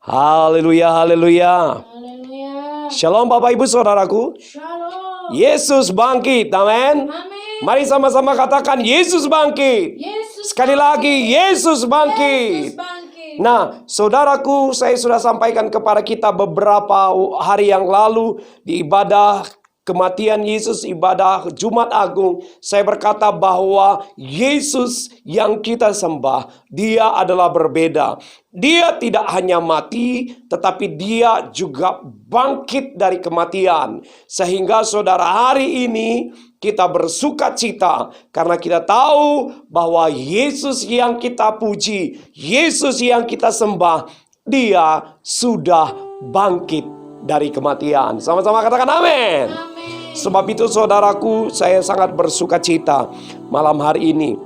Haleluya, haleluya. Haleluya. Shalom Bapak Ibu Saudaraku. Shalom. Yesus bangkit, amin. Amin. Mari sama-sama katakan Yesus bangkit. Yesus Sekali lagi Yesus Yesus bangkit. bangkit. Nah, saudaraku, saya sudah sampaikan kepada kita beberapa hari yang lalu di ibadah kematian Yesus, ibadah Jumat Agung. Saya berkata bahwa Yesus yang kita sembah, dia adalah berbeda. Dia tidak hanya mati, tetapi dia juga bangkit dari kematian. Sehingga saudara, hari ini kita bersuka cita karena kita tahu bahwa Yesus yang kita puji, Yesus yang kita sembah, dia sudah bangkit dari kematian. Sama-sama katakan amin. Amin. Sebab itu saudaraku, saya sangat bersuka cita malam hari ini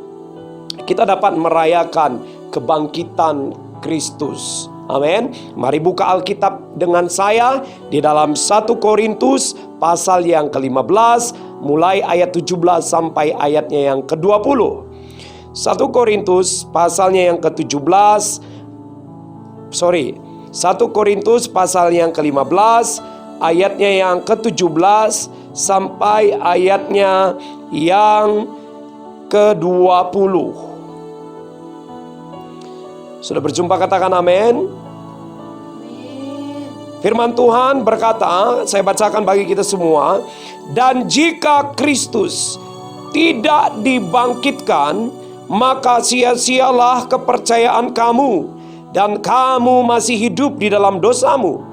kita dapat merayakan kebangkitan Kristus. Amin. Mari buka Alkitab dengan saya di dalam 1 Korintus pasal yang ke-15 mulai ayat 17 sampai ayatnya yang ke-20. 1 Korintus pasalnya yang ke-17 1 Korintus pasal yang ke-15 ayatnya yang ke-17 sampai ayatnya yang ke-20. Sudah berjumpa, katakan amin. Firman Tuhan berkata, saya bacakan bagi kita semua. Dan jika Kristus tidak dibangkitkan, maka sia-sialah kepercayaan kamu, dan kamu masih hidup di dalam dosamu.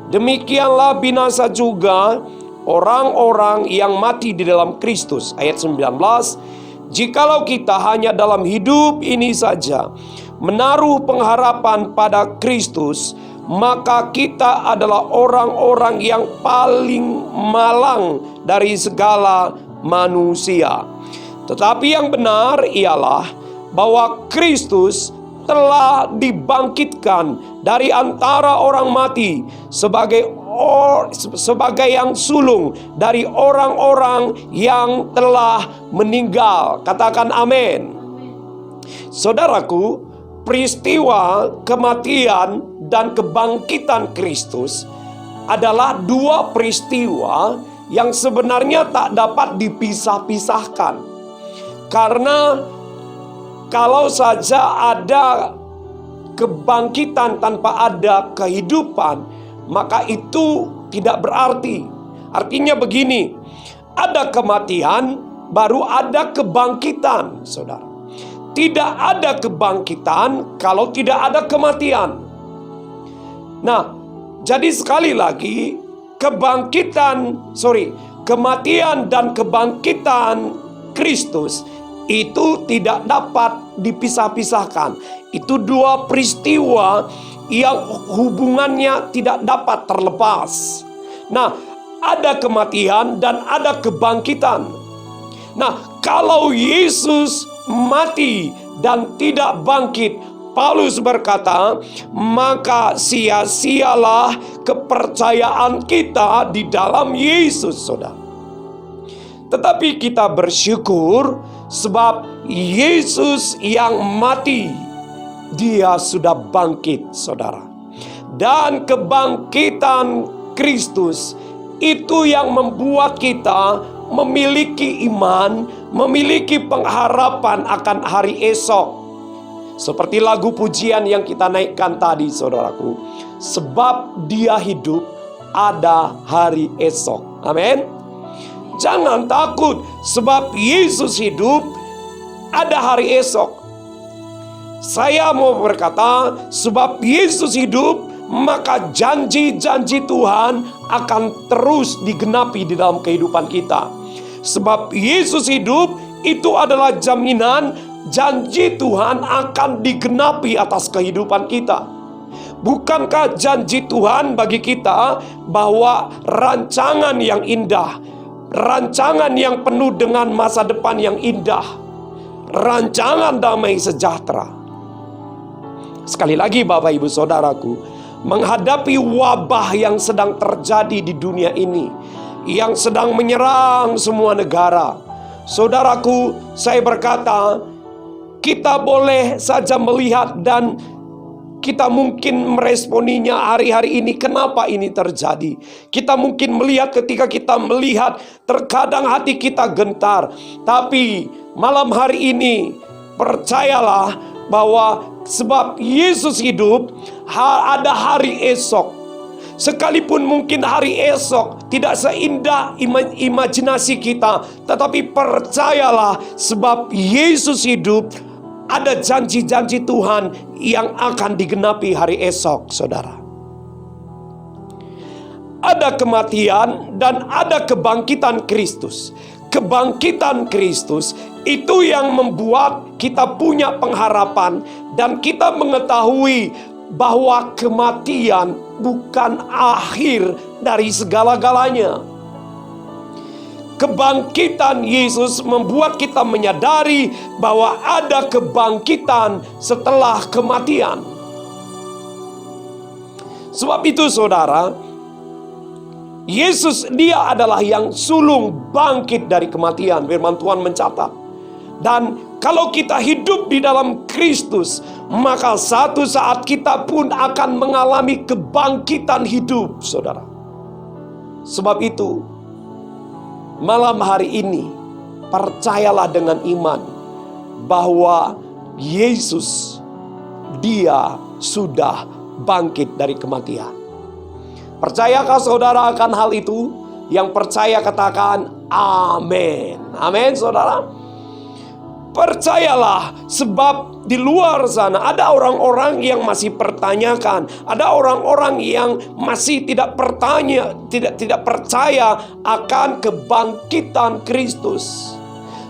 Demikianlah binasa juga orang-orang yang mati di dalam Kristus. Ayat 19, jikalau kita hanya dalam hidup ini saja menaruh pengharapan pada Kristus, maka kita adalah orang-orang yang paling malang dari segala manusia. Tetapi yang benar ialah bahwa Kristus telah dibangkitkan dari antara orang mati sebagai yang sulung dari orang-orang yang telah meninggal. Katakan amin. Saudaraku, peristiwa kematian dan kebangkitan Kristus adalah dua peristiwa yang sebenarnya tak dapat dipisah-pisahkan. Karena kalau saja ada kebangkitan tanpa ada kehidupan, maka itu tidak berarti. Artinya begini, ada kematian baru ada kebangkitan, saudara. Tidak ada kebangkitan kalau tidak ada kematian. Nah, jadi sekali lagi kematian dan kebangkitan Kristus itu tidak dapat dipisah-pisahkan. Itu dua peristiwa yang hubungannya tidak dapat terlepas. Nah, ada kematian dan ada kebangkitan. Nah, kalau Yesus mati dan tidak bangkit, Paulus berkata, maka sia-sialah kepercayaan kita di dalam Yesus, saudara. Tetapi kita bersyukur sebab Yesus yang mati, dia sudah bangkit, saudara. Dan kebangkitan Kristus itu yang membuat kita memiliki iman, memiliki pengharapan akan hari esok. Seperti lagu pujian yang kita naikkan tadi, saudaraku. Sebab dia hidup, ada hari esok. Amin. Jangan takut, sebab Yesus hidup, ada hari esok. Saya mau berkata, sebab Yesus hidup, maka janji-janji Tuhan akan terus digenapi di dalam kehidupan kita. Sebab Yesus hidup, itu adalah jaminan janji Tuhan akan digenapi atas kehidupan kita. Bukankah janji Tuhan bagi kita bahwa rancangan yang indah, rancangan yang penuh dengan masa depan yang indah, rancangan damai sejahtera. Sekali lagi Bapak Ibu Saudaraku, menghadapi wabah yang sedang terjadi di dunia ini, yang sedang menyerang semua negara. Saudaraku, saya berkata, kita boleh saja melihat dan kita mungkin meresponinya hari-hari ini, kenapa ini terjadi. Kita mungkin melihat, ketika kita melihat, terkadang hati kita gentar. Tapi malam hari ini, percayalah bahwa sebab Yesus hidup, ada hari esok. Sekalipun mungkin hari esok tidak seindah imajinasi kita, tetapi percayalah sebab Yesus hidup, ada janji-janji Tuhan yang akan digenapi hari esok, saudara. Ada kematian dan ada kebangkitan Kristus. Kebangkitan Kristus itu yang membuat kita punya pengharapan dan kita mengetahui bahwa kematian bukan akhir dari segala-galanya. Kebangkitan Yesus membuat kita menyadari bahwa ada kebangkitan setelah kematian. Sebab itu, saudara, Yesus dia adalah yang sulung bangkit dari kematian. Firman Tuhan mencatat. Dan kalau kita hidup di dalam Kristus, maka satu saat kita pun akan mengalami kebangkitan hidup, saudara. Sebab itu, malam hari ini, percayalah dengan iman bahwa Yesus, dia sudah bangkit dari kematian. Percayakah saudara akan hal itu? Yang percaya katakan amin. Amin, saudara. Percayalah, sebab di luar sana ada orang-orang yang masih pertanyakan, ada orang-orang yang masih tidak percaya akan kebangkitan Kristus.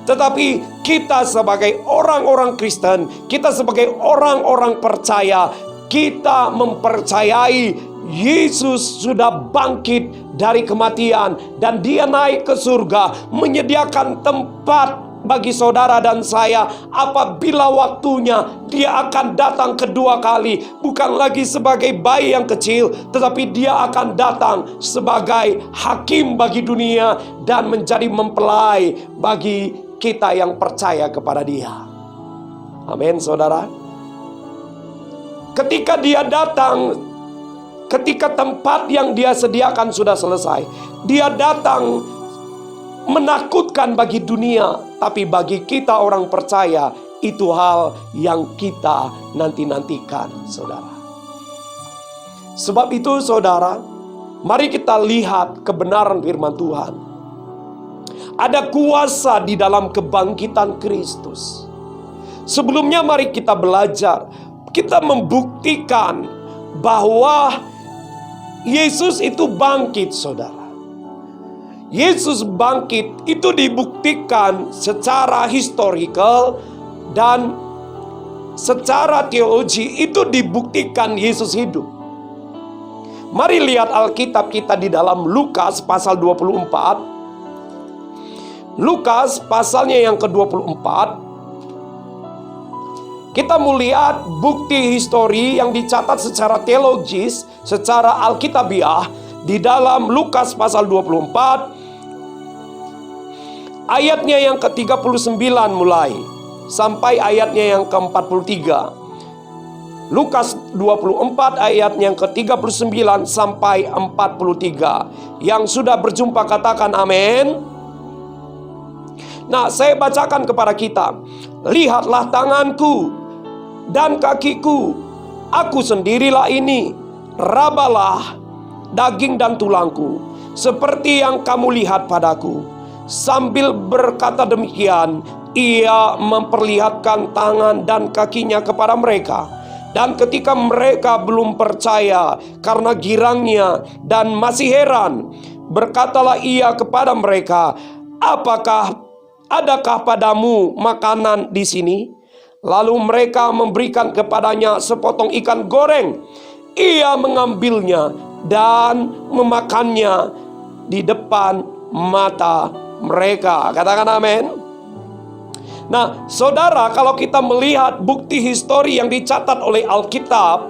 Tetapi kita sebagai orang-orang Kristen, kita sebagai orang-orang percaya, kita mempercayai Yesus sudah bangkit dari kematian dan dia naik ke surga, menyediakan tempat bagi saudara dan saya. Apabila waktunya, dia akan datang kedua kali, bukan lagi sebagai bayi yang kecil, tetapi dia akan datang sebagai hakim bagi dunia dan menjadi mempelai bagi kita yang percaya kepada dia. Amin, saudara. Ketika dia datang, ketika tempat yang dia sediakan sudah selesai, dia datang menakutkan bagi dunia, tapi bagi kita orang percaya, itu hal yang kita nanti-nantikan, saudara. Sebab itu, saudara, mari kita lihat kebenaran firman Tuhan. Ada kuasa di dalam kebangkitan Kristus. Sebelumnya mari kita belajar, kita membuktikan bahwa Yesus itu bangkit, saudara. Yesus bangkit itu dibuktikan secara historical dan secara teologi, itu dibuktikan Yesus hidup. Mari lihat Alkitab kita di dalam Lukas pasal 24. Lukas pasalnya yang ke-24. Kita melihat bukti histori yang dicatat secara teologis, secara alkitabiah di dalam Lukas pasal 24 ayatnya yang ke-39 mulai sampai ayatnya yang ke-43. Lukas 24 ayatnya yang ke-39 sampai 43. Yang sudah berjumpa katakan amin. Nah, saya bacakan kepada kita. Lihatlah tanganku dan kakiku, aku sendirilah ini. Rabalah daging dan tulangku, seperti yang kamu lihat padaku. Sambil berkata demikian, ia memperlihatkan tangan dan kakinya kepada mereka. Dan ketika mereka belum percaya karena girangnya dan masih heran, berkatalah ia kepada mereka, adakah padamu makanan di sini? Lalu mereka memberikan kepadanya sepotong ikan goreng. Ia mengambilnya dan memakannya di depan mata mereka. Katakan amin. Nah, saudara, kalau kita melihat bukti histori yang dicatat oleh Alkitab,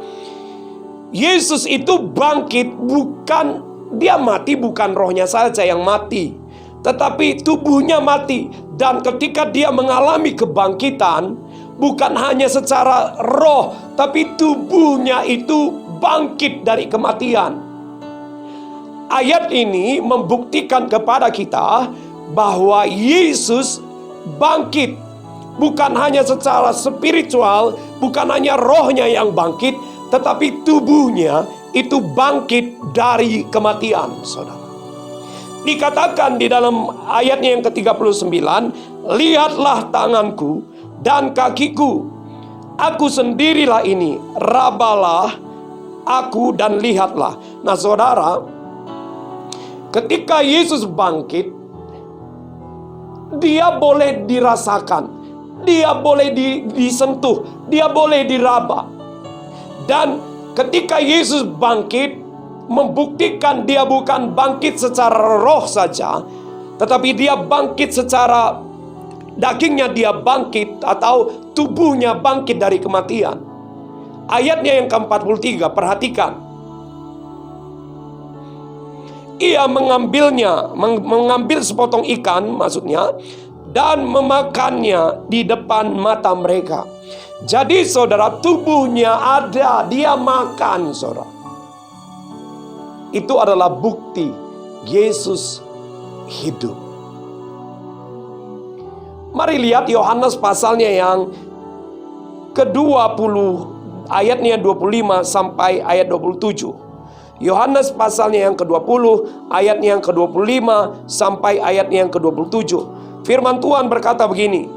Yesus itu bangkit, bukan dia mati, bukan rohnya saja yang mati, tetapi tubuhnya mati. Dan ketika dia mengalami kebangkitan, bukan hanya secara roh, tapi tubuhnya itu bangkit dari kematian. Ayat ini membuktikan kepada kita bahwa Yesus bangkit. Bukan hanya secara spiritual, bukan hanya rohnya yang bangkit, tetapi tubuhnya itu bangkit dari kematian, saudara. Dikatakan di dalam ayatnya yang ke-39, lihatlah tanganku dan kakiku, aku sendirilah ini, rabalah aku dan lihatlah. Nah saudara, ketika Yesus bangkit, dia boleh dirasakan, dia boleh disentuh, dia boleh diraba. Dan ketika Yesus bangkit, membuktikan dia bukan bangkit secara roh saja, tetapi dia bangkit secara dagingnya, dia bangkit atau tubuhnya bangkit dari kematian. Ayatnya yang ke-43, perhatikan. Ia mengambil sepotong ikan, maksudnya, dan memakannya di depan mata mereka. Jadi saudara, tubuhnya ada, dia makan, saudara. Itu adalah bukti Yesus hidup. Mari lihat Yohanes pasalnya yang ke-20, ayatnya 25 sampai ayat 27. Yohanes pasalnya yang ke-20, ayatnya yang ke-25 sampai ayatnya yang ke-27. Firman Tuhan berkata begini.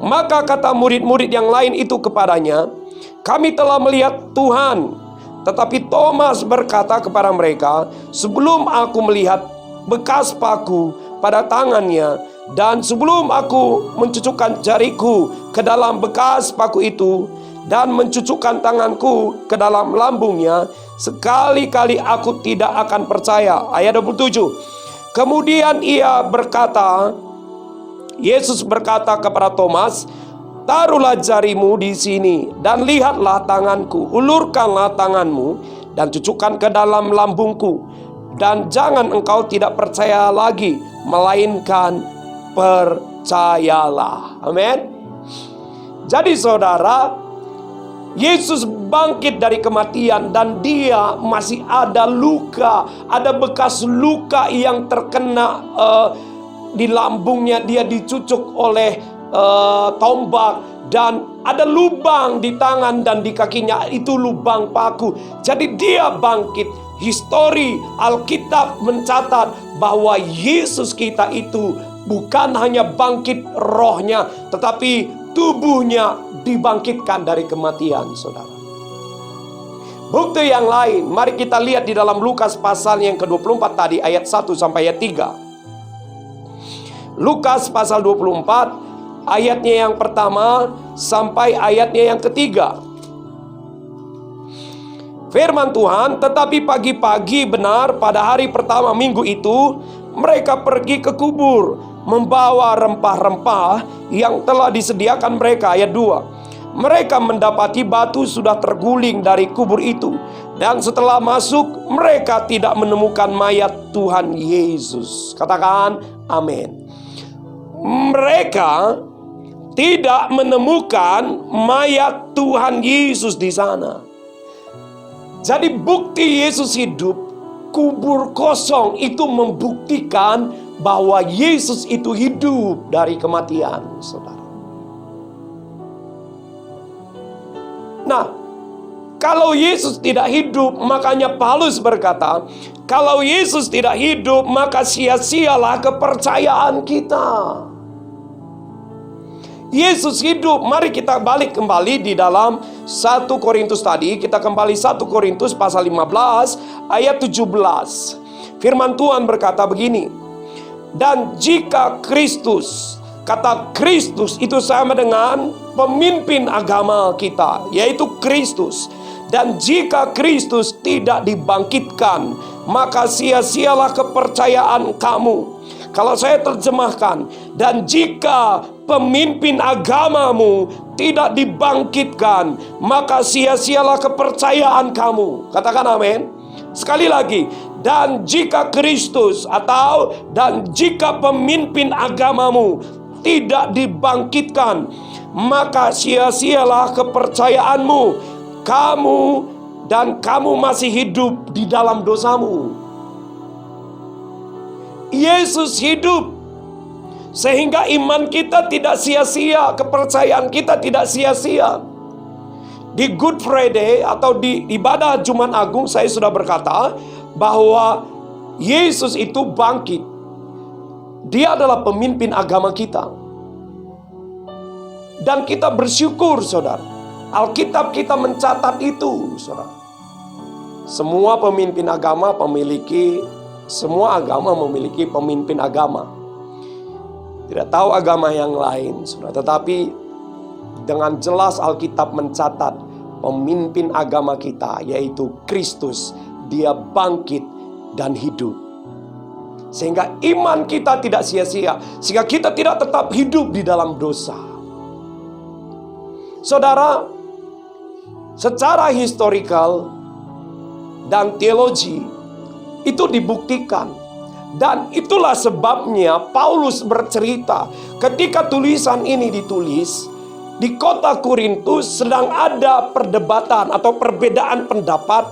Maka kata murid-murid yang lain itu kepadanya, kami telah melihat Tuhan. Tetapi Thomas berkata kepada mereka, sebelum aku melihat bekas paku pada tangannya, dan sebelum aku mencucukkan jariku ke dalam bekas paku itu, dan mencucukkan tanganku ke dalam lambungnya, sekali-kali aku tidak akan percaya. Ayat 27. Kemudian Yesus berkata kepada Thomas, taruhlah jarimu di sini dan lihatlah tanganku, ulurkanlah tanganmu dan cucukkan ke dalam lambungku, dan jangan engkau tidak percaya lagi, melainkan percayalah. Amin. Jadi saudara, Yesus bangkit dari kematian dan dia masih ada luka, ada bekas luka yang terkena di lambungnya, dia dicucuk oleh tombak, dan ada lubang di tangan dan di kakinya, itu lubang paku. Jadi dia bangkit. Histori Alkitab mencatat bahwa Yesus kita itu bukan hanya bangkit rohnya, tetapi tubuhnya dibangkitkan dari kematian, saudara. Bukti yang lain, mari kita lihat di dalam Lukas pasal yang ke-24 tadi, ayat 1 sampai ayat 3. Lukas pasal 24, ayatnya yang pertama sampai ayatnya yang ketiga. Firman Tuhan, tetapi pagi-pagi benar pada hari pertama minggu itu, mereka pergi ke kubur, membawa rempah-rempah yang telah disediakan mereka. Ayat 2. Mereka mendapati batu sudah terguling dari kubur itu, dan setelah masuk mereka tidak menemukan mayat Tuhan Yesus. Katakan amin. Mereka tidak menemukan mayat Tuhan Yesus di sana. Jadi bukti Yesus hidup, kubur kosong itu membuktikan bahwa Yesus itu hidup dari kematian, saudara. Nah, kalau Yesus tidak hidup, makanya Paulus berkata, kalau Yesus tidak hidup, maka sia-sialah kepercayaan kita. Yesus hidup. Mari kita balik kembali di dalam 1 Korintus tadi. Kita kembali 1 Korintus pasal 15 ayat 17. Firman Tuhan berkata begini. Dan jika Kristus, kata Kristus itu sama dengan pemimpin agama kita, yaitu Kristus. Dan jika Kristus tidak dibangkitkan, maka sia-sialah kepercayaan kamu. Kalau saya terjemahkan, dan jika pemimpin agamamu tidak dibangkitkan, maka sia-sialah kepercayaan kamu. Katakan amin. Sekali lagi, dan jika Kristus dan jika pemimpin agamamu tidak dibangkitkan, maka sia-sialah kepercayaanmu. Kamu masih hidup di dalam dosamu. Yesus hidup sehingga iman kita tidak sia-sia, kepercayaan kita tidak sia-sia. Di Good Friday atau di ibadah Jumat Agung, saya sudah berkata bahwa Yesus itu bangkit. Dia adalah pemimpin agama kita. Dan kita bersyukur, saudara. Alkitab kita mencatat itu, saudara. Semua agama memiliki pemimpin agama. Tidak tahu agama yang lain, saudara. Tetapi dengan jelas Alkitab mencatat pemimpin agama kita, yaitu Kristus. Dia bangkit dan hidup. Sehingga iman kita tidak sia-sia. Sehingga kita tidak tetap hidup di dalam dosa. Saudara, secara historikal dan teologi itu dibuktikan. Dan itulah sebabnya Paulus bercerita ketika tulisan ini ditulis, di kota Korintus sedang ada perdebatan atau perbedaan pendapat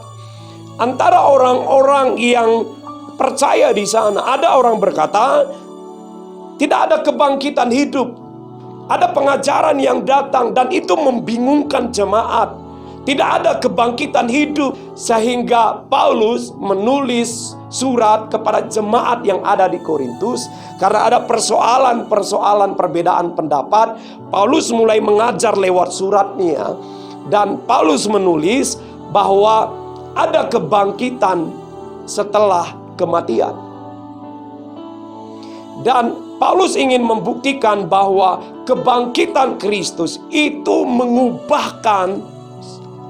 antara orang-orang yang percaya di sana. Ada orang berkata tidak ada kebangkitan hidup, ada pengajaran yang datang dan itu membingungkan jemaat. Tidak ada kebangkitan hidup, sehingga Paulus menulis surat kepada jemaat yang ada di Korintus. Karena ada persoalan perbedaan pendapat, Paulus mulai mengajar lewat suratnya. Dan Paulus menulis bahwa ada kebangkitan setelah kematian. Dan Paulus ingin membuktikan bahwa kebangkitan Kristus itu mengubahkan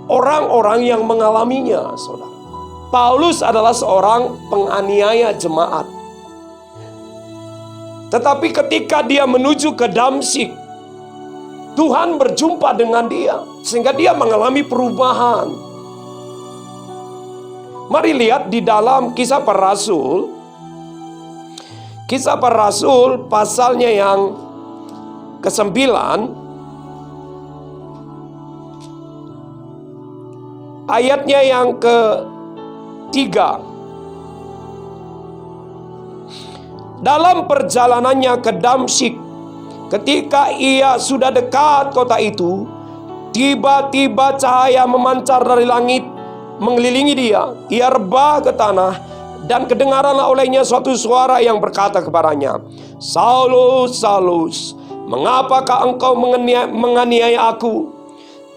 orang-orang yang mengalaminya, saudara. Paulus adalah seorang penganiaya jemaat. Tetapi ketika dia menuju ke Damsyik, Tuhan berjumpa dengan dia, sehingga dia mengalami perubahan. Mari lihat di dalam Kisah Para Rasul. Kisah Para Rasul pasalnya yang ke-9, ayatnya yang ke-3. Dalam perjalanannya ke Damsyik, ketika ia sudah dekat kota itu, tiba-tiba cahaya memancar dari langit mengelilingi dia. Ia rebah ke tanah, dan kedengaranlah olehnya suatu suara yang berkata kepadanya, "Saulus, Saulus, mengapakah engkau menganiaya aku?"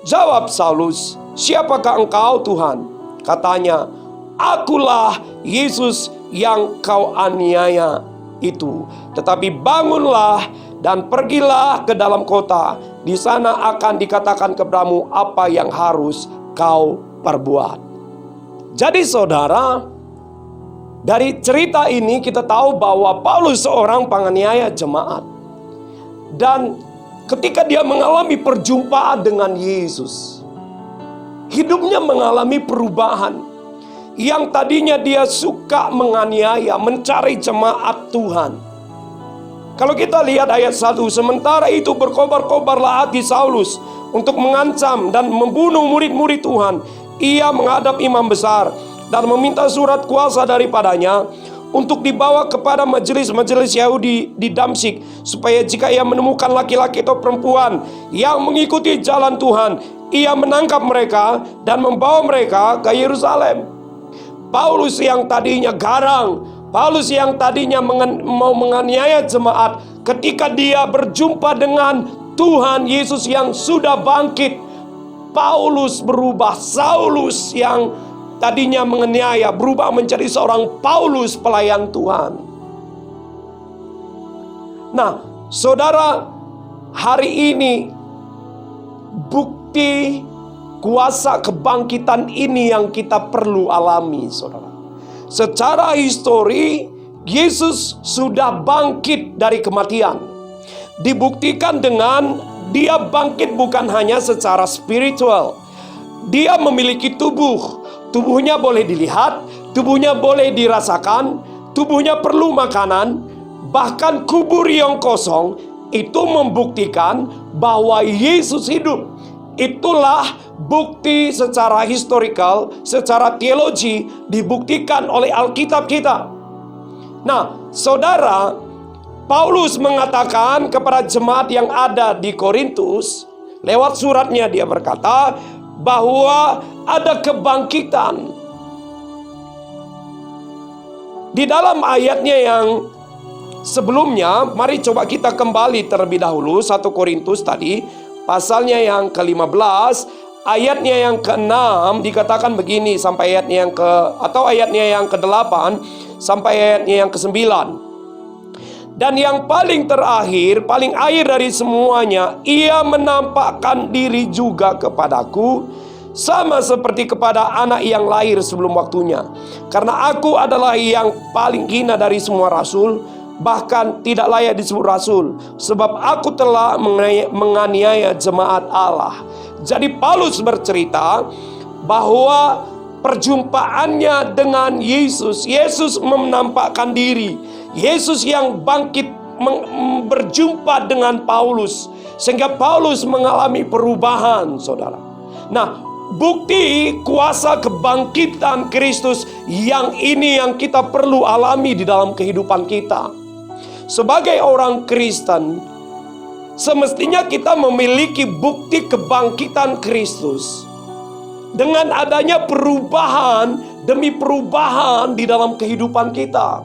Jawab Saulus, "Siapakah engkau, Tuhan?" Katanya, "Akulah Yesus yang kau aniaya itu. Tetapi bangunlah dan pergilah ke dalam kota. Di sana akan dikatakan kepadamu apa yang harus kau perbuat." Jadi saudara, dari cerita ini kita tahu bahwa Paulus seorang penganiaya jemaat. Dan ketika dia mengalami perjumpaan dengan Yesus, hidupnya mengalami perubahan. Yang tadinya dia suka menganiaya, mencari jemaat Tuhan. Kalau kita lihat ayat 1, sementara itu berkobar-kobarlah hati Saulus untuk mengancam dan membunuh murid-murid Tuhan. Ia menghadap imam besar dan meminta surat kuasa daripadanya untuk dibawa kepada majelis-majelis Yahudi di Damsyik, supaya jika ia menemukan laki-laki atau perempuan yang mengikuti jalan Tuhan, ia menangkap mereka dan membawa mereka ke Yerusalem. Paulus yang tadinya garang, Paulus yang tadinya mau menganiaya jemaat, ketika dia berjumpa dengan Tuhan Yesus yang sudah bangkit, Paulus berubah. Saulus yang tadinya menganiaya berubah menjadi seorang Paulus pelayan Tuhan. Nah, saudara, hari ini bukti kuasa kebangkitan ini yang kita perlu alami, saudara. Secara histori, Yesus sudah bangkit dari kematian. Dibuktikan dengan dia bangkit bukan hanya secara spiritual. Dia memiliki tubuh. Tubuhnya boleh dilihat, tubuhnya boleh dirasakan, tubuhnya perlu makanan. Bahkan kubur yang kosong itu membuktikan bahwa Yesus hidup. Itulah bukti secara historical, secara teologi dibuktikan oleh Alkitab kita. Nah, saudara, Paulus mengatakan kepada jemaat yang ada di Korintus, lewat suratnya dia berkata bahwa ada kebangkitan. Di dalam ayatnya yang sebelumnya, mari coba kita kembali terlebih dahulu 1 Korintus tadi, pasalnya yang ke-15, ayatnya yang ke-6 dikatakan begini sampai ayatnya yang ayatnya yang ke-8 sampai ayatnya yang ke-9. Dan yang paling terakhir, paling akhir dari semuanya, ia menampakkan diri juga kepadaku, sama seperti kepada anak yang lahir sebelum waktunya. Karena aku adalah yang paling hina dari semua rasul, bahkan tidak layak disebut rasul, sebab aku telah menganiaya jemaat Allah. Jadi Paulus bercerita bahwa perjumpaannya dengan Yesus, Yesus menampakkan diri, Yesus yang bangkit berjumpa dengan Paulus, sehingga Paulus mengalami perubahan, saudara. Nah, bukti kuasa kebangkitan Kristus yang ini yang kita perlu alami di dalam kehidupan kita. Sebagai orang Kristen, semestinya kita memiliki bukti kebangkitan Kristus. Dengan adanya perubahan demi perubahan di dalam kehidupan kita.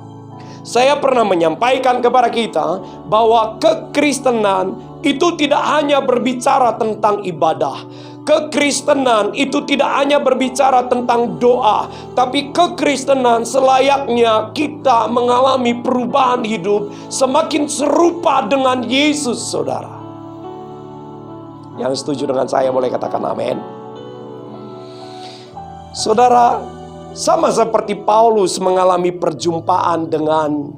Saya pernah menyampaikan kepada kita bahwa kekristenan itu tidak hanya berbicara tentang ibadah. Kekristenan itu tidak hanya berbicara tentang doa, tapi kekristenan selayaknya kita mengalami perubahan hidup semakin serupa dengan Yesus, saudara. Yang setuju dengan saya boleh katakan amin. Saudara, sama seperti Paulus mengalami perjumpaan dengan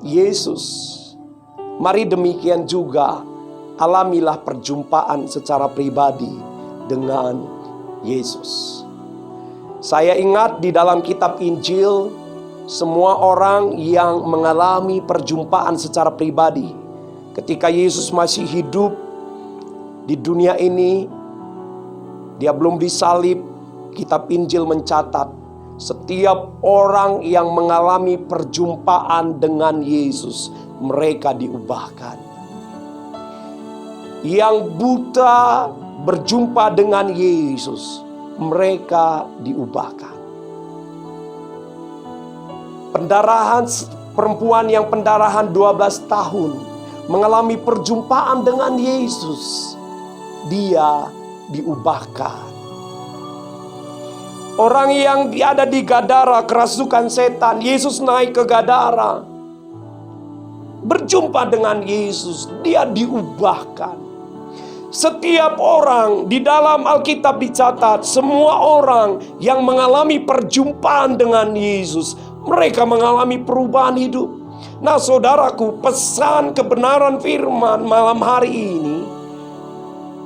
Yesus, mari demikian juga alamilah perjumpaan secara pribadi dengan Yesus. Saya ingat di dalam kitab Injil, semua orang yang mengalami perjumpaan secara pribadi ketika Yesus masih hidup di dunia ini, dia belum disalib. Kitab Injil mencatat setiap orang yang mengalami perjumpaan dengan Yesus, mereka diubahkan. Yang buta berjumpa dengan Yesus, mereka diubahkan. Pendarahan, perempuan yang pendarahan 12 tahun mengalami perjumpaan dengan Yesus, dia diubahkan. Orang yang ada di Gadara kerasukan setan, Yesus naik ke Gadara, berjumpa dengan Yesus, dia diubahkan. Setiap orang di dalam Alkitab dicatat, semua orang yang mengalami perjumpaan dengan Yesus, mereka mengalami perubahan hidup. Nah, saudaraku, pesan kebenaran firman malam hari ini,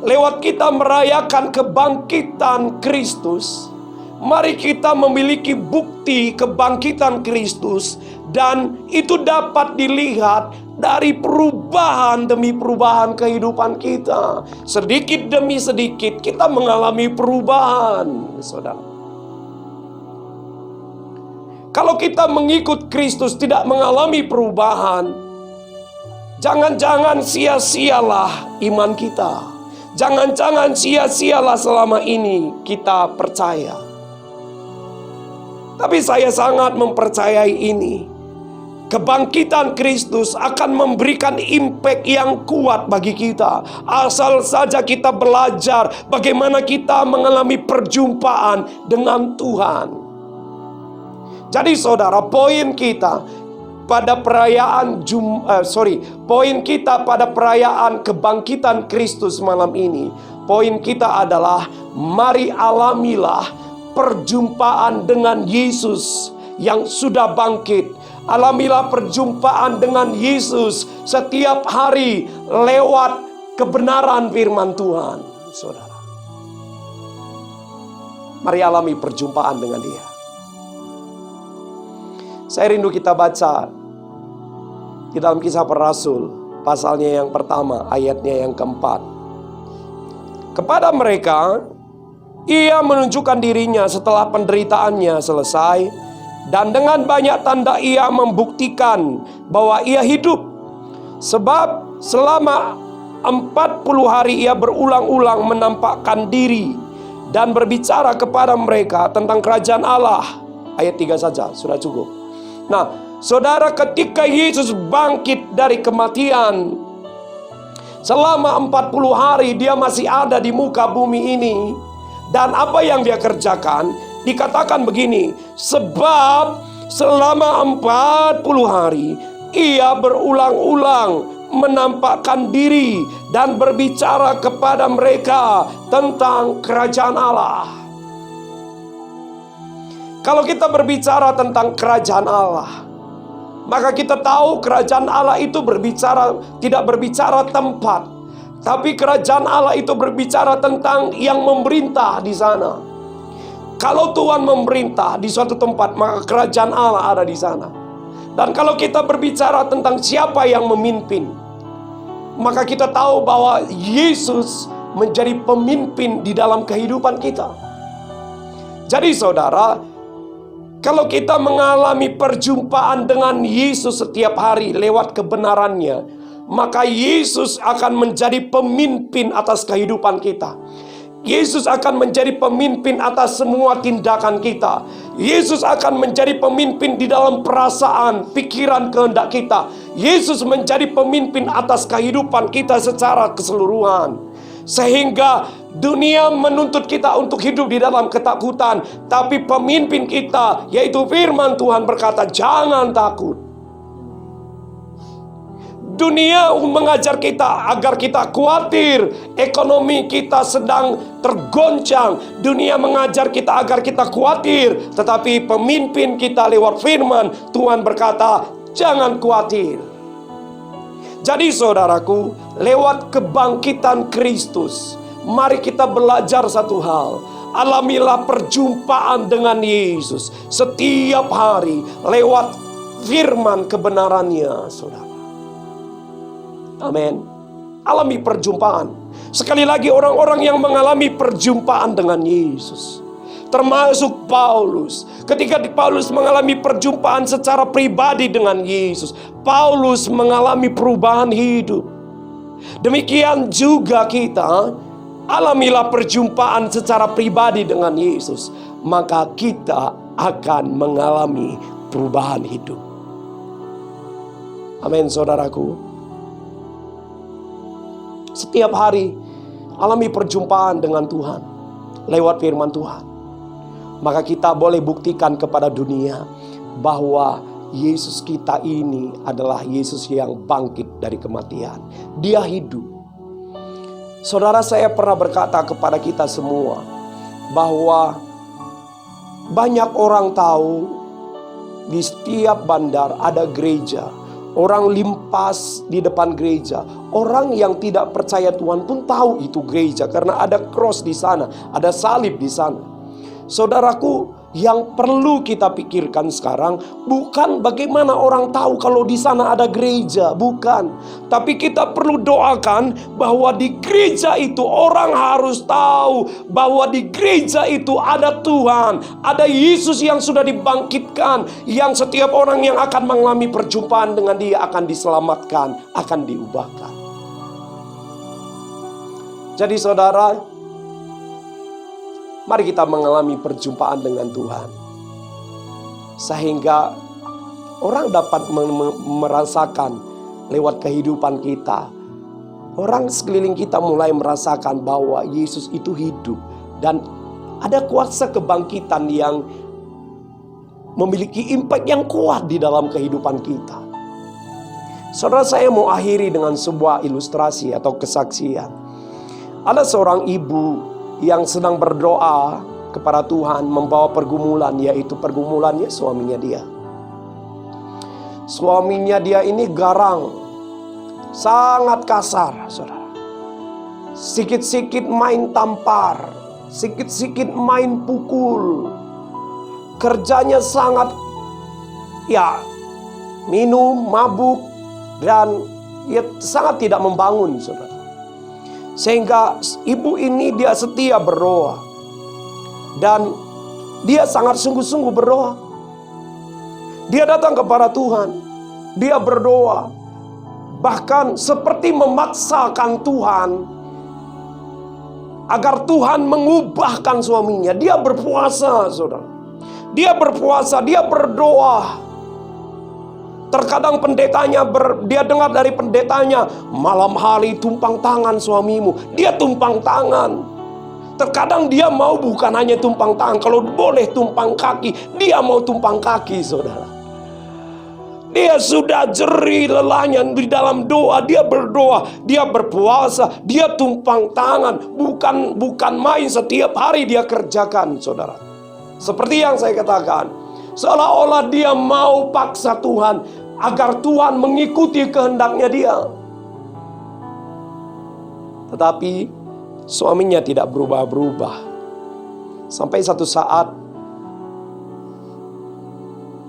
lewat kita merayakan kebangkitan Kristus, mari kita memiliki bukti kebangkitan Kristus, dan itu dapat dilihat dari perubahan demi perubahan kehidupan kita. Sedikit demi sedikit kita mengalami perubahan, saudara. Kalau kita mengikut Kristus tidak mengalami perubahan, jangan-jangan sia-sialah iman kita. Jangan-jangan sia-sialah selama ini kita percaya. Tapi saya sangat mempercayai ini. Kebangkitan Kristus akan memberikan impact yang kuat bagi kita. Asal saja kita belajar bagaimana kita mengalami perjumpaan dengan Tuhan. Jadi saudara, poin kita pada perayaan poin kita pada perayaan kebangkitan Kristus malam ini, poin kita adalah mari alamilah perjumpaan dengan Yesus yang sudah bangkit. Alamilah perjumpaan dengan Yesus setiap hari lewat kebenaran firman Tuhan, saudara. Mari alami perjumpaan dengan Dia. Saya rindu kita baca Di dalam Kisah Para Rasul, pasalnya yang pertama, ayatnya yang keempat. Kepada mereka, ia menunjukkan dirinya setelah penderitaannya selesai, dan dengan banyak tanda ia membuktikan bahwa ia hidup. Sebab selama 40 hari ia berulang-ulang menampakkan diri dan berbicara kepada mereka tentang kerajaan Allah. Ayat 3 saja, sudah cukup. Nah, saudara, ketika Yesus bangkit dari kematian, selama 40 hari dia masih ada di muka bumi ini. Dan apa yang dia kerjakan? Dikatakan begini, sebab selama 40 hari ia berulang-ulang menampakkan diri dan berbicara kepada mereka tentang kerajaan Allah. Kalau kita berbicara tentang kerajaan Allah, maka kita tahu kerajaan Allah itu tidak berbicara tempat, tapi kerajaan Allah itu berbicara tentang yang memerintah di sana. Kalau Tuhan memerintah di suatu tempat, maka kerajaan Allah ada di sana. Dan kalau kita berbicara tentang siapa yang memimpin, maka kita tahu bahwa Yesus menjadi pemimpin di dalam kehidupan kita. Jadi saudara, kalau kita mengalami perjumpaan dengan Yesus setiap hari lewat kebenarannya, maka Yesus akan menjadi pemimpin atas kehidupan kita. Yesus akan menjadi pemimpin atas semua tindakan kita. Yesus akan menjadi pemimpin di dalam perasaan, pikiran, kehendak kita. Yesus menjadi pemimpin atas kehidupan kita secara keseluruhan. Sehingga dunia menuntut kita untuk hidup di dalam ketakutan, tapi pemimpin kita, yaitu firman Tuhan, berkata, jangan takut. Dunia mengajar kita agar kita khawatir, ekonomi kita sedang tergoncang. Dunia mengajar kita agar kita khawatir, tetapi pemimpin kita lewat firman Tuhan berkata, jangan khawatir. Jadi saudaraku, lewat kebangkitan Kristus, mari kita belajar satu hal. Alamilah perjumpaan dengan Yesus setiap hari lewat firman kebenarannya, saudara. Amin. Alami perjumpaan. Sekali lagi, orang-orang yang mengalami perjumpaan dengan Yesus, termasuk Paulus. Ketika Paulus mengalami perjumpaan secara pribadi dengan Yesus, Paulus mengalami perubahan hidup. Demikian juga kita, alamilah perjumpaan secara pribadi dengan Yesus, maka kita akan mengalami perubahan hidup. Amin, saudaraku. Setiap hari alami perjumpaan dengan Tuhan lewat firman Tuhan. Maka kita boleh buktikan kepada dunia bahwa Yesus kita ini adalah Yesus yang bangkit dari kematian. Dia hidup. Saudara, saya pernah berkata kepada kita semua bahwa banyak orang tahu di setiap bandar ada gereja. Orang limpas di depan gereja. Orang yang tidak percaya Tuhan pun tahu itu gereja karena ada cross di sana, ada salib di sana. Saudaraku, yang perlu kita pikirkan sekarang bukan bagaimana orang tahu kalau di sana ada gereja, bukan. Tapi kita perlu doakan bahwa di gereja itu orang harus tahu bahwa di gereja itu ada Tuhan, ada Yesus yang sudah dibangkitkan, yang setiap orang yang akan mengalami perjumpaan dengan Dia akan diselamatkan, akan diubahkan. Jadi saudara, mari kita mengalami perjumpaan dengan Tuhan, sehingga orang dapat merasakan lewat kehidupan kita. Orang sekeliling kita mulai merasakan bahwa Yesus itu hidup. Dan ada kuasa kebangkitan yang memiliki impact yang kuat di dalam kehidupan kita. Saudara, saya mau akhiri dengan sebuah ilustrasi atau kesaksian. Ada seorang ibu yang sedang berdoa kepada Tuhan membawa pergumulan, yaitu pergumulannya suaminya dia. Suaminya dia ini garang, sangat kasar, saudara. Sikit-sikit main tampar, sikit-sikit main pukul. Kerjanya sangat minum, mabuk, dan ia sangat tidak membangun, saudara. Sehingga ibu ini dia setia berdoa, dan dia sangat sungguh-sungguh berdoa. Dia datang kepada Tuhan, dia berdoa, bahkan seperti memaksakan Tuhan agar Tuhan mengubahkan suaminya. Dia berpuasa, saudara. Dia berpuasa, dia berdoa. Terkadang pendetanya dia dengar dari pendetanya, malam hari tumpang tangan suamimu. Dia tumpang tangan. Terkadang dia mau bukan hanya tumpang tangan, kalau boleh tumpang kaki, dia mau tumpang kaki, saudara. Dia sudah jerih lelahnya di dalam doa, dia berdoa, dia berpuasa, dia tumpang tangan. Bukan main, setiap hari dia kerjakan, saudara. Seperti yang saya katakan, seolah-olah dia mau paksa Tuhan agar Tuhan mengikuti kehendaknya dia. Tetapi suaminya tidak berubah-berubah. Sampai satu saat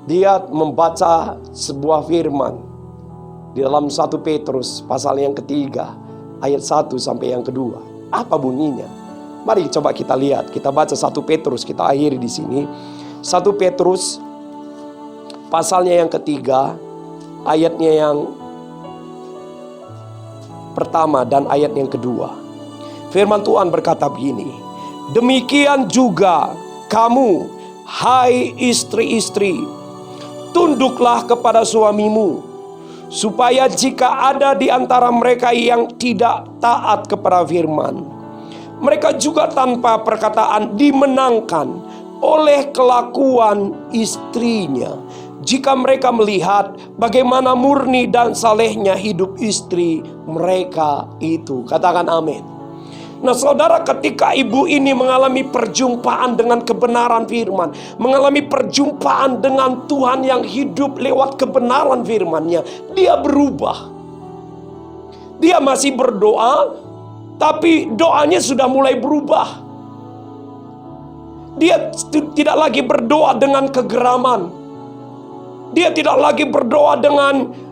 dia membaca sebuah firman di dalam 1 Petrus pasal yang ketiga ayat 1 sampai yang kedua. Apa bunyinya? Mari coba kita lihat. Kita baca 1 Petrus, kita akhiri di sini. 1 Petrus pasalnya yang ketiga, ayatnya yang pertama dan ayat yang kedua. Firman Tuhan berkata begini, demikian juga kamu, hai istri-istri, tunduklah kepada suamimu, supaya jika ada di antara mereka yang tidak taat kepada firman, mereka juga tanpa perkataan dimenangkan oleh kelakuan istrinya. Jika mereka melihat bagaimana murni dan salehnya hidup istri mereka itu. Katakan amin. Nah saudara, ketika ibu ini mengalami perjumpaan dengan kebenaran firman, mengalami perjumpaan dengan Tuhan yang hidup lewat kebenaran firman-Nya, dia berubah. Dia masih berdoa, tapi doanya sudah mulai berubah. Dia tidak lagi berdoa dengan kegeraman. Dia tidak lagi berdoa dengan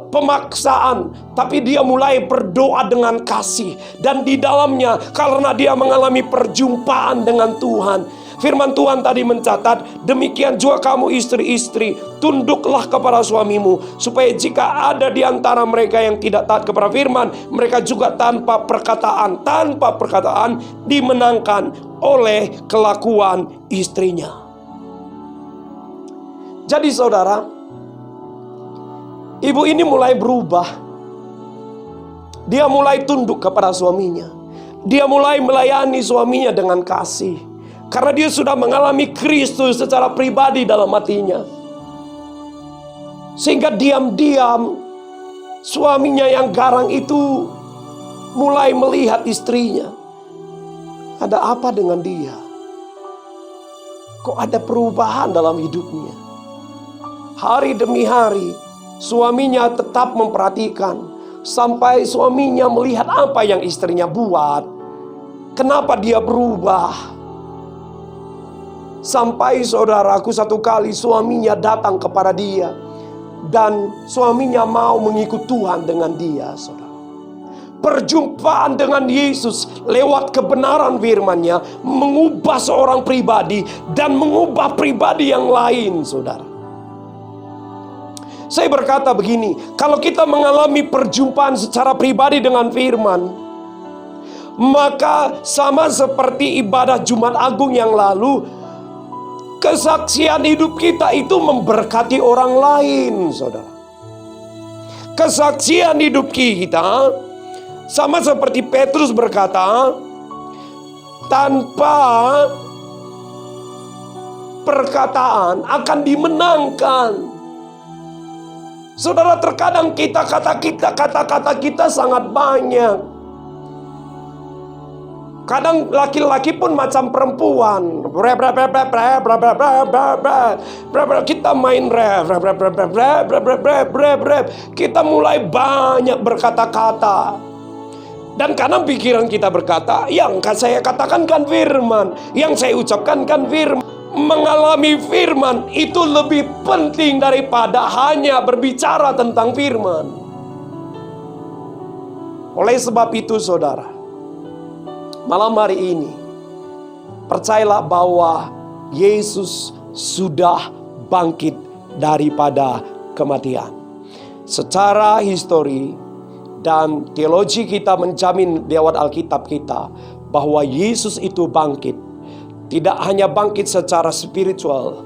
pemaksaan, tapi dia mulai berdoa dengan kasih. Dan di dalamnya, karena dia mengalami perjumpaan dengan Tuhan, firman Tuhan tadi mencatat, demikian juga kamu istri-istri, tunduklah kepada suamimu, supaya jika ada di antara mereka yang tidak taat kepada firman, mereka juga tanpa perkataan dimenangkan oleh kelakuan istrinya. Jadi saudara, ibu ini mulai berubah. Dia mulai tunduk kepada suaminya. Dia mulai melayani suaminya dengan kasih. Karena dia sudah mengalami Kristus secara pribadi dalam hatinya. Sehingga diam-diam suaminya yang garang itu mulai melihat istrinya. Ada apa dengan dia? Kok ada perubahan dalam hidupnya? Hari demi hari suaminya tetap memperhatikan, sampai suaminya melihat apa yang istrinya buat. Kenapa dia berubah? Sampai saudaraku, satu kali suaminya datang kepada dia, dan suaminya mau mengikut Tuhan dengan dia, saudara. Perjumpaan dengan Yesus lewat kebenaran firman-Nya mengubah seorang pribadi dan mengubah pribadi yang lain, saudara. Saya berkata begini, kalau kita mengalami perjumpaan secara pribadi dengan firman, maka sama seperti ibadah Jumat Agung yang lalu, kesaksian hidup kita itu memberkati orang lain, saudara. Kesaksian hidup kita sama seperti Petrus berkata, tanpa perkataan akan dimenangkan. Saudara, terkadang kata-kata kita sangat banyak. Kadang laki-laki pun macam perempuan. Kita main rap. Kita mulai banyak berkata-kata. Dan kadang pikiran kita berkata, yang saya katakan kan firman, yang saya ucapkan kan firman. Mengalami firman itu lebih penting daripada hanya berbicara tentang firman. Oleh sebab itu saudara, malam hari ini percayalah bahwa Yesus sudah bangkit daripada kematian. Secara histori dan teologi kita menjamin lewat Alkitab kita bahwa Yesus itu bangkit. Tidak hanya bangkit secara spiritual,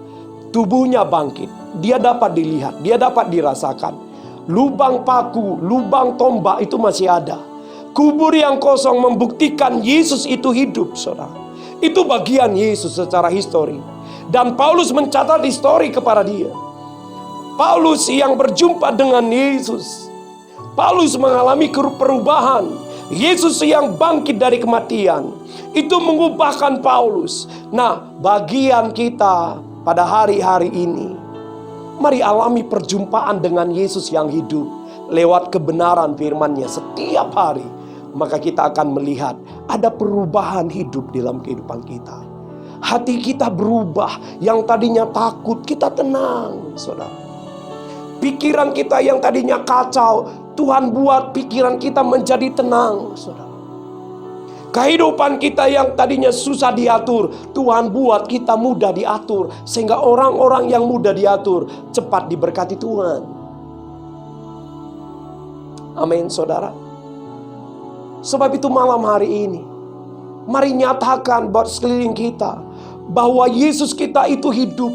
tubuhnya bangkit. Dia dapat dilihat, dia dapat dirasakan. Lubang paku, lubang tombak itu masih ada. Kubur yang kosong membuktikan Yesus itu hidup, saudara. Itu bagian Yesus secara histori. Dan Paulus mencatat histori kepada dia. Paulus yang berjumpa dengan Yesus. Paulus mengalami perubahan. Yesus yang bangkit dari kematian. Itu mengubahkan Paulus. Nah, bagian kita pada hari-hari ini, mari alami perjumpaan dengan Yesus yang hidup lewat kebenaran firman-Nya setiap hari. Maka kita akan melihat ada perubahan hidup dalam kehidupan kita. Hati kita berubah, yang tadinya takut kita tenang, saudara. Pikiran kita yang tadinya kacau, Tuhan buat pikiran kita menjadi tenang, saudara. Kehidupan kita yang tadinya susah diatur, Tuhan buat kita mudah diatur. Sehingga orang-orang yang mudah diatur cepat diberkati Tuhan. Amin, saudara. Sebab itu malam hari ini, mari nyatakan buat sekeliling kita bahwa Yesus kita itu hidup.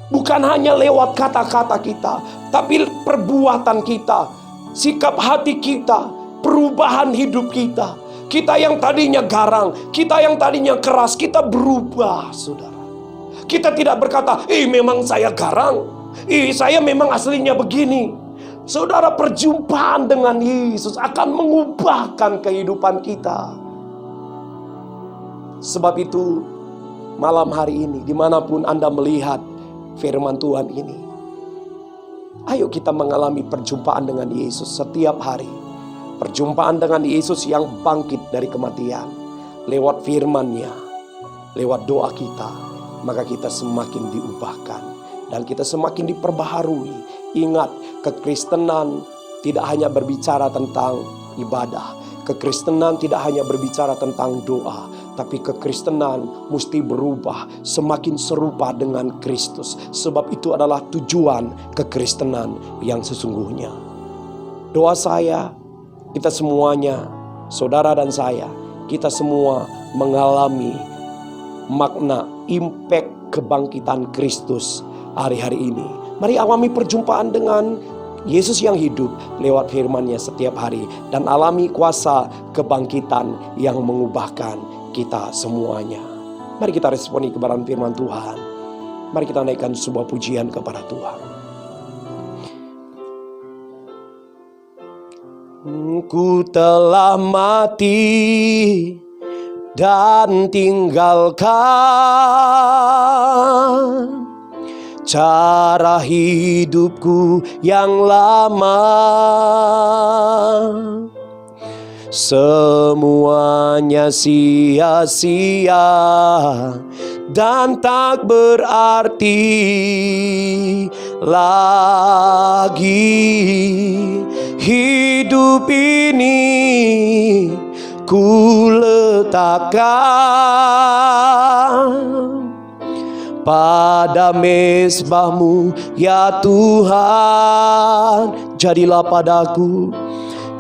Bukan hanya lewat kata-kata kita, tapi perbuatan kita, sikap hati kita, perubahan hidup kita. Kita yang tadinya garang, kita yang tadinya keras, kita berubah, saudara. Kita tidak berkata, memang saya garang, saya memang aslinya begini. Saudara, perjumpaan dengan Yesus akan mengubahkan kehidupan kita. Sebab itu, malam hari ini, dimanapun Anda melihat firman Tuhan ini, ayo kita mengalami perjumpaan dengan Yesus setiap hari. Perjumpaan dengan Yesus yang bangkit dari kematian. Lewat firman-Nya, lewat doa kita, maka kita semakin diubahkan. Dan kita semakin diperbaharui. Ingat, kekristenan tidak hanya berbicara tentang ibadah. Kekristenan tidak hanya berbicara tentang doa. Tapi kekristenan mesti berubah semakin serupa dengan Kristus. Sebab itu adalah tujuan kekristenan yang sesungguhnya. Doa saya, kita semuanya, saudara dan saya, kita semua mengalami makna, impact kebangkitan Kristus hari-hari ini. Mari alami perjumpaan dengan Yesus yang hidup lewat firman-Nya setiap hari. Dan alami kuasa kebangkitan yang mengubahkan kita semuanya. Mari kita responi kebenaran firman Tuhan. Mari kita naikkan sebuah pujian kepada Tuhan. Ku telah mati dan tinggalkan cara hidupku yang lama. Semuanya sia-sia dan tak berarti lagi. Hidup ini ku letakkan pada mezbah-Mu ya Tuhan.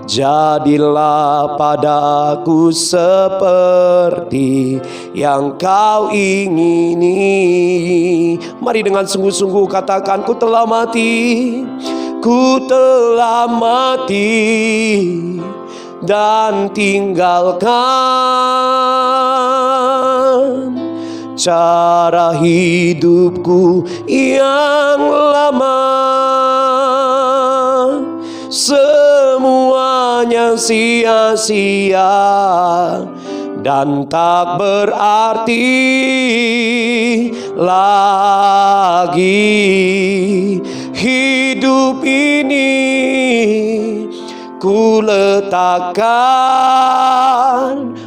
Jadilah padaku seperti yang Kau ingini. Mari dengan sungguh-sungguh katakan, ku telah mati dan tinggalkan cara hidupku yang lama. Semuanya sia-sia dan tak berarti lagi. Hidup ini ku letakkan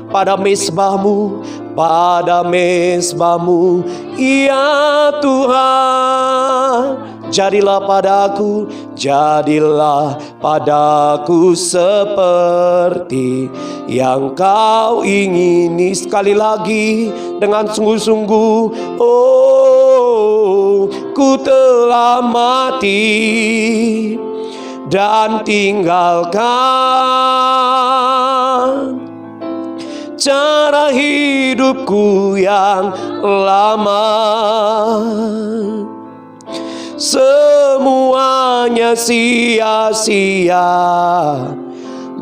pada mezbah-Mu, ya Tuhan. jadilah padaku seperti yang kau ingini. Sekali lagi dengan sungguh-sungguh, oh, ku telah mati dan tinggalkan cara hidupku yang lama. Semuanya sia-sia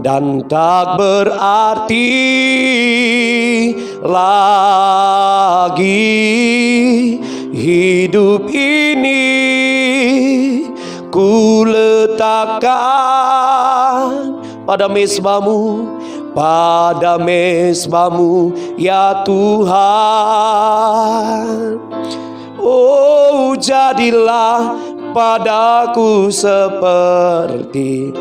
dan tak berarti lagi. Hidup ini ku letakkan pada mezbamu ya Tuhan. Oh, jadilah padaku seperti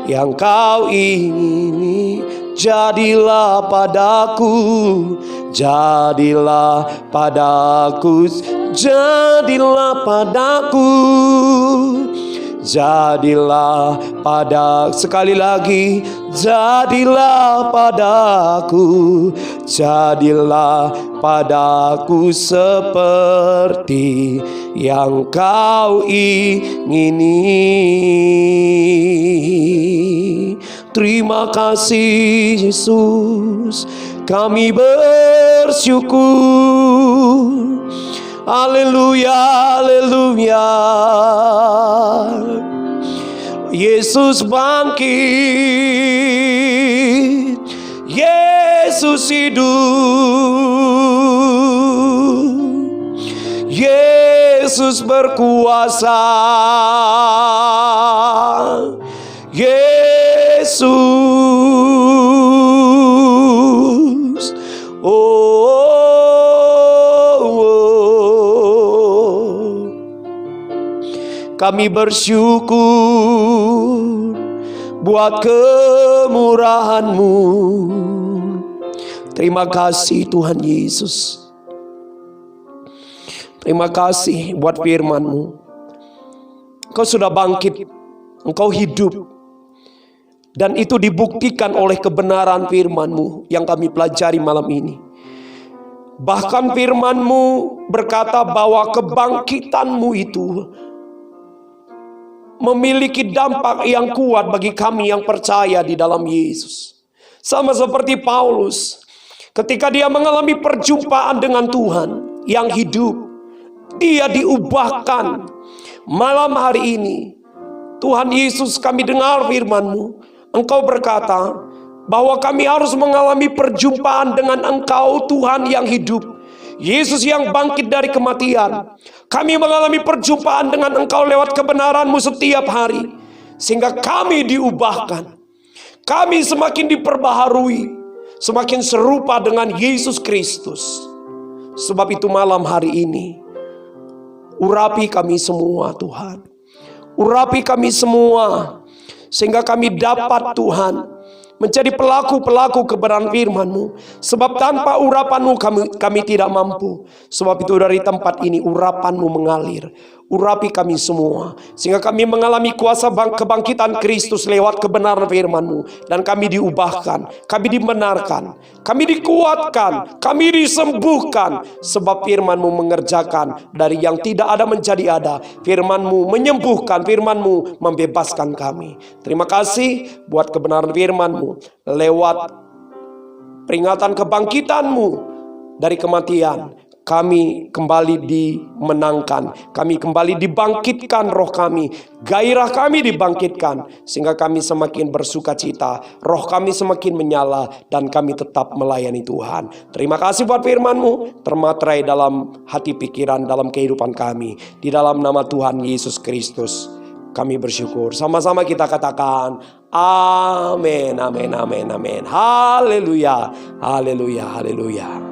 yang kau ingini. Jadilah padaku, jadilah padaku, jadilah padaku, jadilah pada, sekali lagi, jadilah padaku, jadilah padaku seperti yang kau ingini. Terima kasih Yesus, kami bersyukur. Haleluya, haleluya. Yesus bangkit, Yesus hidup, Yesus berkuasa, Yesus, kami bersyukur buat kemurahan-Mu. Terima kasih Tuhan Yesus. Terima kasih buat firman-Mu. Engkau sudah bangkit, Engkau hidup, dan itu dibuktikan oleh kebenaran firman-Mu yang kami pelajari malam ini. Bahkan firman-Mu berkata bahwa kebangkitan-Mu itu memiliki dampak yang kuat bagi kami yang percaya di dalam Yesus. Sama seperti Paulus, ketika dia mengalami perjumpaan dengan Tuhan yang hidup, dia diubahkan. Malam hari ini, Tuhan Yesus, kami dengar firman-Mu. Engkau berkata bahwa kami harus mengalami perjumpaan dengan Engkau, Tuhan yang hidup, Yesus yang bangkit dari kematian. Kami mengalami perjumpaan dengan Engkau lewat kebenaran-Mu setiap hari, sehingga kami diubahkan. Kami semakin diperbaharui, semakin serupa dengan Yesus Kristus. Sebab itu malam hari ini, urapi kami semua Tuhan. Urapi kami semua, sehingga kami dapat Tuhan menjadi pelaku-pelaku kebenaran firman-Mu. Sebab tanpa urapan-Mu kami tidak mampu. Sebab itu dari tempat ini urapan-Mu mengalir. Urapi kami semua, sehingga kami mengalami kuasa kebangkitan Kristus lewat kebenaran firman-Mu. Dan kami diubahkan, kami dibenarkan, kami dikuatkan, kami disembuhkan. Sebab firman-Mu mengerjakan dari yang tidak ada menjadi ada. Firman-Mu menyembuhkan, firman-Mu membebaskan kami. Terima kasih buat kebenaran firman-Mu lewat peringatan kebangkitan-Mu dari kematian. Kami kembali dimenangkan, kami kembali dibangkitkan roh kami, gairah kami dibangkitkan, sehingga kami semakin bersuka cita, roh kami semakin menyala, dan kami tetap melayani Tuhan. Terima kasih buat firman-Mu, termaterai dalam hati pikiran, dalam kehidupan kami. Di dalam nama Tuhan Yesus Kristus kami bersyukur. Sama-sama kita katakan amin, amin, amin, amin. Haleluya, haleluya, haleluya.